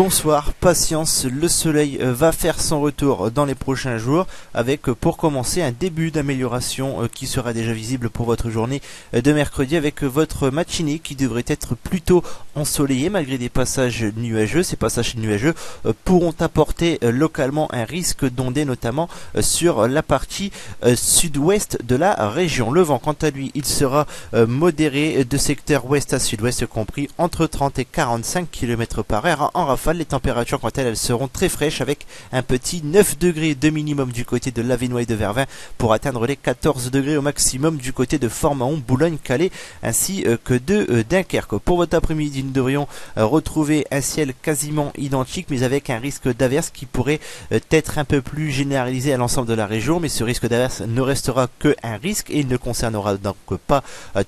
Bonsoir, patience, le soleil va faire son retour dans les prochains jours avec pour commencer un début d'amélioration qui sera déjà visible pour votre journée de mercredi avec votre matinée qui devrait être plutôt ensoleillée malgré des passages nuageux. Ces passages nuageux pourront apporter localement un risque d'ondée notamment sur la partie sud-ouest de la région. Le vent quant à lui il sera modéré de secteur ouest à sud-ouest compris entre 30 et 45 km par heure en rafale. Les températures quant à elles seront très fraîches avec un petit 9 degrés de minimum du côté de Lavenois et de Vervins pour atteindre les 14 degrés au maximum du côté de Fort-Mahon, Boulogne-Calais ainsi que de Dunkerque. Pour votre après-midi nous devrions retrouver un ciel quasiment identique mais avec un risque d'averse qui pourrait être un peu plus généralisé à l'ensemble de la région, mais ce risque d'averse ne restera que un risque et il ne concernera donc pas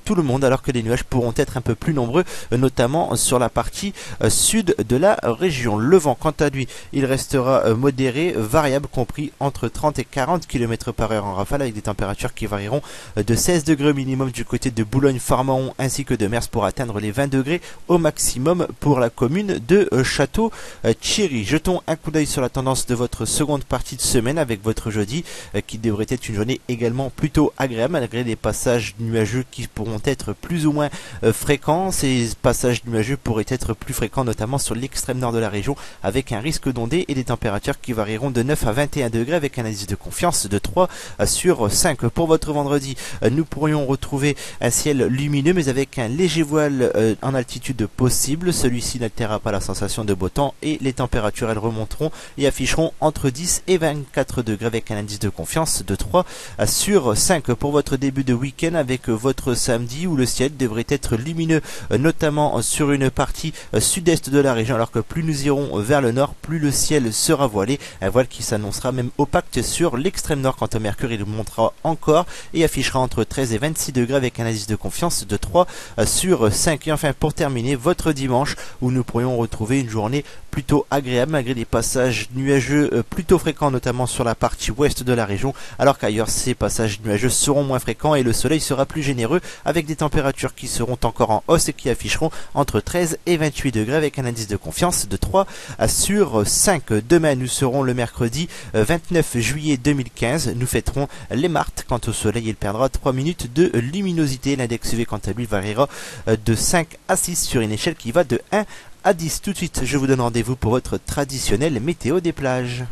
tout le monde alors que les nuages pourront être un peu plus nombreux notamment sur la partie sud de la région. Le vent quant à lui il restera modéré, variable compris entre 30 et 40 km par heure en rafale avec des températures qui varieront de 16 degrés au minimum du côté de Boulogne-Fort-Mahon ainsi que de Mers pour atteindre les 20 degrés au maximum pour la commune de Château-Thierry. Jetons un coup d'œil sur la tendance de votre seconde partie de semaine avec votre jeudi qui devrait être une journée également plutôt agréable malgré des passages nuageux qui pourront être plus ou moins fréquents. Ces passages nuageux pourraient être plus fréquents notamment sur l'extrême nord de la région avec un risque d'ondée et des températures qui varieront de 9 à 21 degrés avec un indice de confiance de 3 sur 5. Pour votre vendredi, nous pourrions retrouver un ciel lumineux mais avec un léger voile en altitude possible. Celui-ci n'altérera pas la sensation de beau temps et les températures elles remonteront et afficheront entre 10 et 24 degrés avec un indice de confiance de 3 sur 5. Pour votre début de week-end avec votre samedi où le ciel devrait être lumineux notamment sur une partie sud-est de la région alors que plus nous irons vers le nord plus le ciel sera voilé, un voile qui s'annoncera même opaque sur l'extrême nord. Quant au mercure il montera encore et affichera entre 13 et 26 degrés avec un indice de confiance de 3 sur 5. Et enfin pour terminer votre dimanche où nous pourrions retrouver une journée plutôt agréable malgré des passages nuageux plutôt fréquents notamment sur la partie ouest de la région alors qu'ailleurs ces passages nuageux seront moins fréquents et le soleil sera plus généreux avec des températures qui seront encore en hausse et qui afficheront entre 13 et 28 degrés avec un indice de confiance de 3 sur 5. Demain nous serons le mercredi 29 juillet 2015, nous fêterons les Martes. Quant au soleil il perdra 3 minutes de luminosité, l'index UV quant à lui variera de 5 à 6 sur une échelle qui va de 1 à 10. Tout de suite je vous donne rendez-vous pour votre traditionnelle météo des plages.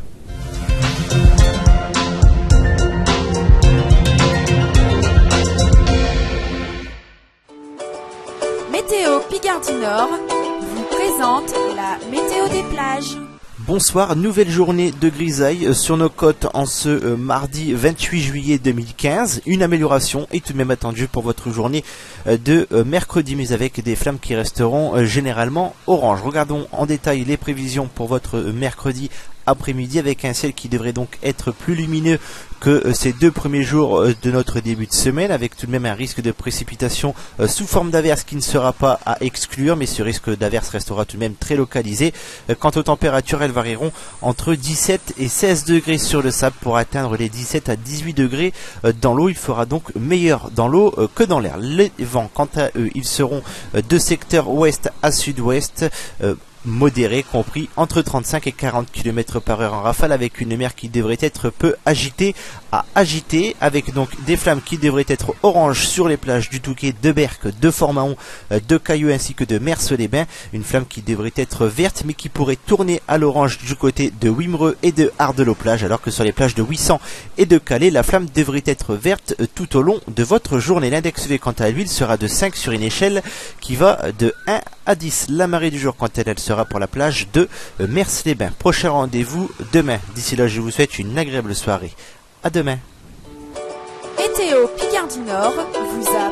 Météo Picardie Nord vous présente la météo des plages. Bonsoir, nouvelle journée de grisaille sur nos côtes en ce mardi 28 juillet 2015. Une amélioration est tout de même attendue pour votre journée de mercredi, mais avec des flammes qui resteront généralement orange. Regardons en détail les prévisions pour votre mercredi après-midi avec un ciel qui devrait donc être plus lumineux que ces deux premiers jours de notre début de semaine avec tout de même un risque de précipitation sous forme d'averse qui ne sera pas à exclure mais ce risque d'averse restera tout de même très localisé. Quant aux températures elles varieront entre 17 et 16 degrés sur le sable pour atteindre les 17 à 18 degrés dans l'eau. Il fera donc meilleur dans l'eau que dans l'air. Les vents quant à eux ils seront de secteur ouest à sud-ouest modéré compris entre 35 et 40 km par heure en rafale avec une mer qui devrait être peu agitée à agitée avec donc des flammes qui devraient être orange sur les plages du Touquet, de Berck, de Fort-Mahon, de Cailleux ainsi que de Mers-les-Bains. Une flamme qui devrait être verte mais qui pourrait tourner à l'orange du côté de Wimereux et de Ardelot-Plage alors que sur les plages de Ouessant et de Calais la flamme devrait être verte tout au long de votre journée. L'index UV quant à lui sera de 5 sur une échelle qui va de 1 à 10. La marée du jour quant à elle sera pour la plage de Mers-les-Bains. Prochain rendez-vous demain. D'ici là, je vous souhaite une agréable soirée. À demain. Météo Picardie Nord vous a